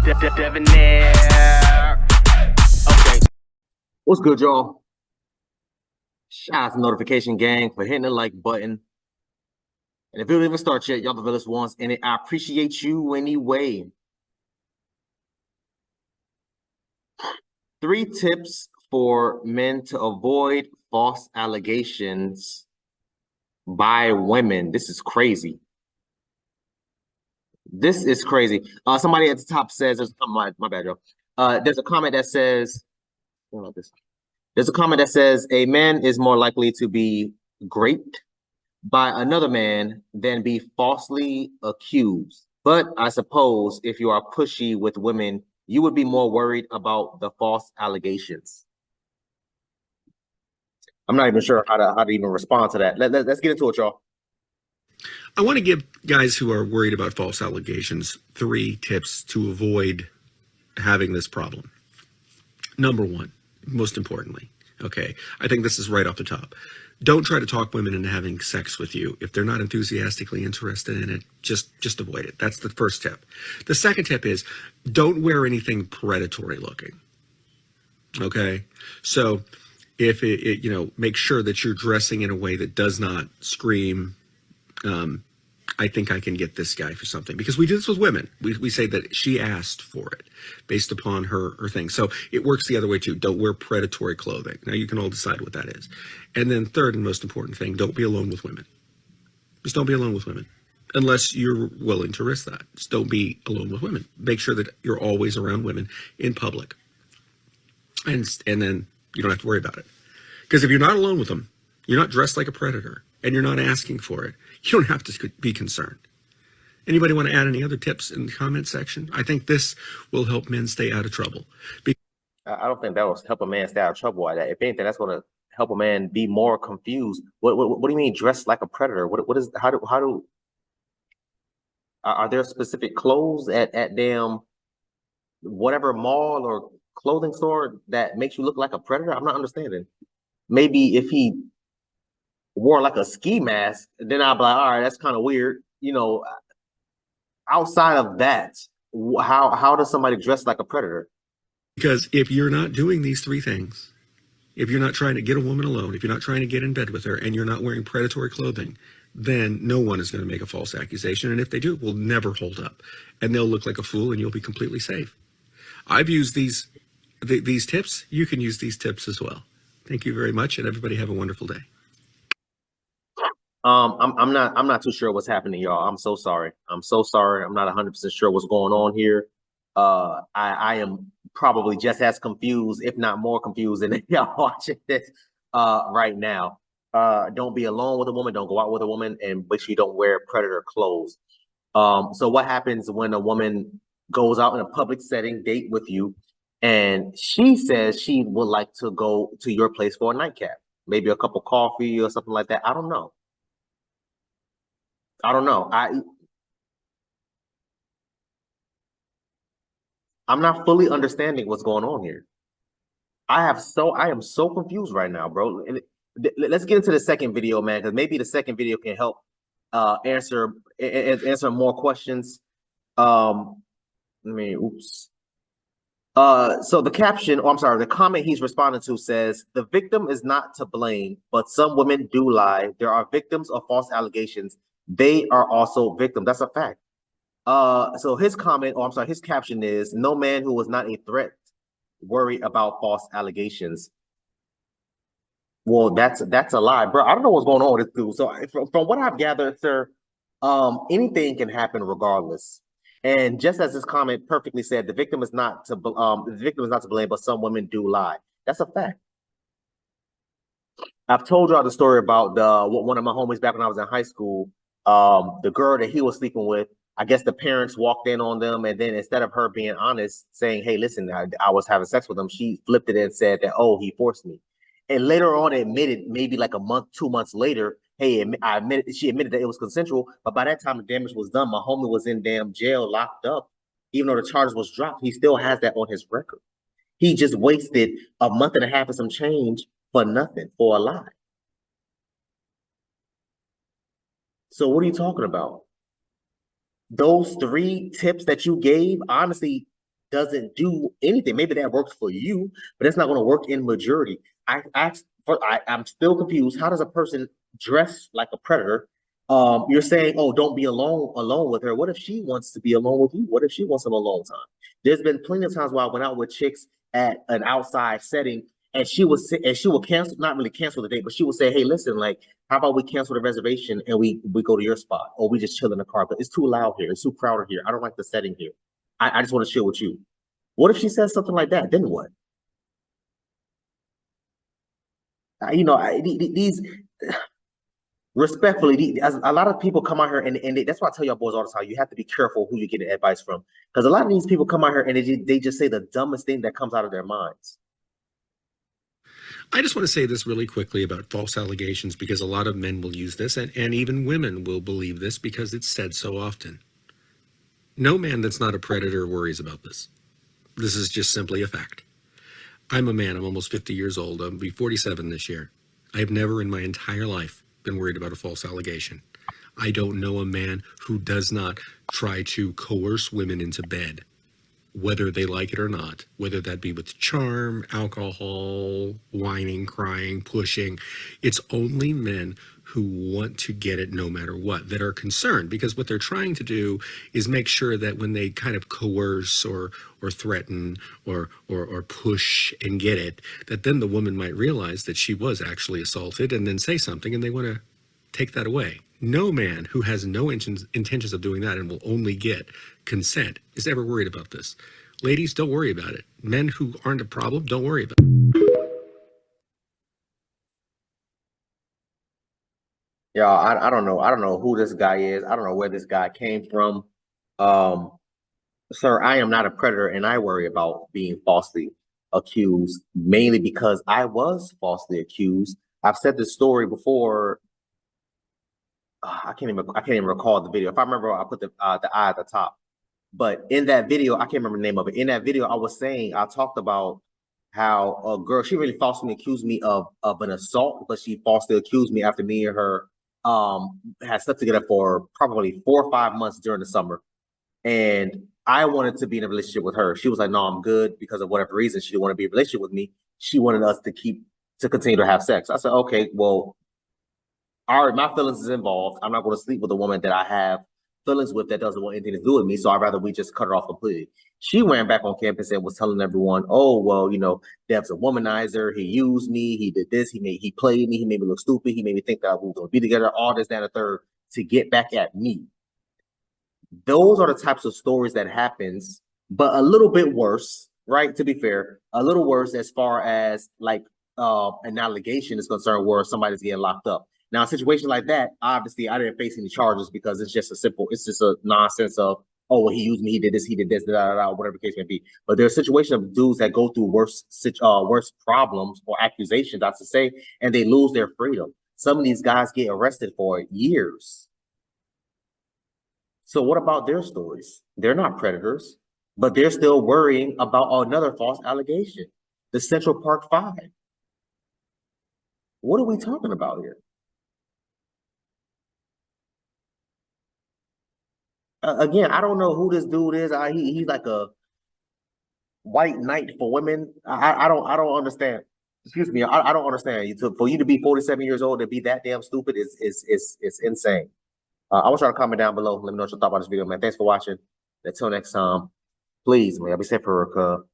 Debonair. Okay. What's good, y'all? Shout out to Notification Gang for hitting the like button. And if you don't even start yet, y'all the realest ones in it. I appreciate you anyway. 3 tips for men to avoid false allegations by women. This is crazy. This is crazy. Somebody at the top says, my bad, y'all. There's a comment that says, there's a comment that says, a man is more likely to be raped by another man than be falsely accused. But I suppose if you are pushy with women, you would be more worried about the false allegations. I'm not even sure how to even respond to that. Let's get into it, y'all. I want to give guys who are worried about false allegations 3 tips to avoid having this problem. Number 1, most importantly, okay, I think this is right off the top. Don't try to talk women into having sex with you. If they're not enthusiastically interested in it, just avoid it. That's the first tip. The second tip is don't wear anything predatory looking. Okay? So if make sure that you're dressing in a way that does not scream, I think I can get this guy for something, because we do this with women. We say that she asked for it based upon her thing. So it works the other way too. Don't wear predatory clothing. Now you can all decide what that is. And then third and most important thing, don't be alone with women. Just don't be alone with women unless you're willing to risk that. Just don't be alone with women. Make sure that you're always around women in public. And then you don't have to worry about it. Because if you're not alone with them, you're not dressed like a predator, and you're not asking for it, you don't have to be concerned. Anybody want to add any other tips in the comment section? I think this will help men stay out of trouble. I don't think that will help a man stay out of trouble. If anything, that's going to help a man be more confused. What do you mean dressed like a predator? What is how do are there specific clothes at damn whatever mall or clothing store that makes you look like a predator? I'm not understanding. Maybe if he wore like a ski mask, then I'd be like, all right, that's kind of weird. Outside of that, how does somebody dress like a predator? Because if you're not doing these 3 things, if you're not trying to get a woman alone, if you're not trying to get in bed with her, and you're not wearing predatory clothing, then no one is going to make a false accusation. And if they do, will never hold up. And they'll look like a fool, and you'll be completely safe. I've used these tips. You can use these tips as well. Thank you very much, and everybody have a wonderful day. I'm not too sure what's happening, y'all. I'm so sorry. I'm not 100% sure what's going on here. I am probably just as confused, if not more confused, than y'all watching this right now. Don't be alone with a woman. Don't go out with a woman, and make sure you don't wear predator clothes. So what happens when a woman goes out in a public setting, date with you, and she says she would like to go to your place for a nightcap, maybe a cup of coffee or something like that? I don't know. I'm not fully understanding what's going on here. I am so confused right now, bro. And let's get into the second video, man, because maybe the second video can help answer more questions. Oops. So the caption, the comment he's responding to says, the victim is not to blame, but some women do lie. There are victims of false allegations. They are also victims. That's a fact. So his comment, his caption is, no man who was not a threat worry about false allegations. Well, that's a lie, bro. I don't know what's going on with this dude. So from what I've gathered, sir, anything can happen regardless. And just as this comment perfectly said, the victim is not to blame, but some women do lie. That's a fact. I've told y'all the story about one of my homies back when I was in high school. The girl that he was sleeping with, I guess the parents walked in on them, and then instead of her being honest, saying, hey, listen, I was having sex with him, she flipped it and said that, oh, he forced me. And later on admitted, maybe like a month, 2 months later, hey, she admitted that it was consensual, but by that time the damage was done. My homie was in damn jail, locked up. Even though the charges was dropped, he still has that on his record. He just wasted a month and a half of some change for nothing, for a lie. So what are you talking about? Those 3 tips that you gave, honestly, doesn't do anything. Maybe that works for you, but it's not going to work in majority. I'm still confused. How does a person dress like a predator? You're saying, oh, don't be alone with her. What if she wants to be alone with you? What if she wants some alone time? There's been plenty of times where I went out with chicks at an outside setting, and she will cancel, not really cancel the date, but she will say, hey, listen, like, how about we cancel the reservation and we go to your spot, or we just chill in the car, but it's too loud here, it's too crowded here, I don't like the setting here, I just want to chill with you. What if she says something like that? Then what? These respectfully, a lot of people come out here and that's why I tell y'all boys all the time, you have to be careful who you get advice from, because a lot of these people come out here and they just say the dumbest thing that comes out of their minds. I just want to say this really quickly about false allegations, because a lot of men will use this, and even women will believe this because it's said so often. No man that's not a predator worries about this. This is just simply a fact. I'm a man. I'm almost 50 years old. I'll be 47 this year. I have never in my entire life been worried about a false allegation. I don't know a man who does not try to coerce women into bed, whether they like it or not, whether that be with charm, alcohol, whining, crying, pushing. It's only men who want to get it no matter what, that are concerned, because what they're trying to do is make sure that when they kind of coerce or threaten or push and get it, that then the woman might realize that she was actually assaulted and then say something, and they want to take that away. No man who has no intentions of doing that and will only get consent is ever worried about this. Ladies, don't worry about it. Men who aren't a problem, don't worry about it. Yeah, I don't know. I don't know who this guy is. I don't know where this guy came from. Sir, I am not a predator, and I worry about being falsely accused, mainly because I was falsely accused. I've said this story before. I can't even recall the video. If I remember, I put the eye at the top. But in that video, I can't remember the name of it. In that video, I talked about how a girl, she really falsely accused me of an assault, but she falsely accused me after me and her had slept together for probably 4 or 5 months during the summer. And I wanted to be in a relationship with her. She was like, no, I'm good, because of whatever reason. She didn't want to be in a relationship with me. She wanted us to continue to have sex. I said, okay, well, all right, my feelings is involved. I'm not going to sleep with a woman that I have feelings with that doesn't want anything to do with me. So I'd rather we just cut her off completely. She went back on campus and was telling everyone, oh, well, Dev's a womanizer. He used me. He did this. He played me. He made me look stupid. He made me think that we were going to be together, all this, that, and the third, to get back at me. Those are the types of stories that happens, but a little bit worse, right? To be fair, a little worse as far as like an allegation is concerned, where somebody's getting locked up. Now, a situation like that, obviously, I didn't face any charges, because it's just a nonsense of, oh, well, he used me, he did this, whatever the case may be. But there's a situation of dudes that go through worse problems or accusations, I should say, and they lose their freedom. Some of these guys get arrested for years. So what about their stories? They're not predators, but they're still worrying about another false allegation, the Central Park 5. What are we talking about here? Again, I don't know who this dude is. He's like a white knight for women. I don't understand. Excuse me, I don't understand. For you to be 47 years old and be that damn stupid is insane. I want y'all to comment down below. Let me know what you thought about this video, man. Thanks for watching. Until next time, please, man, be safe for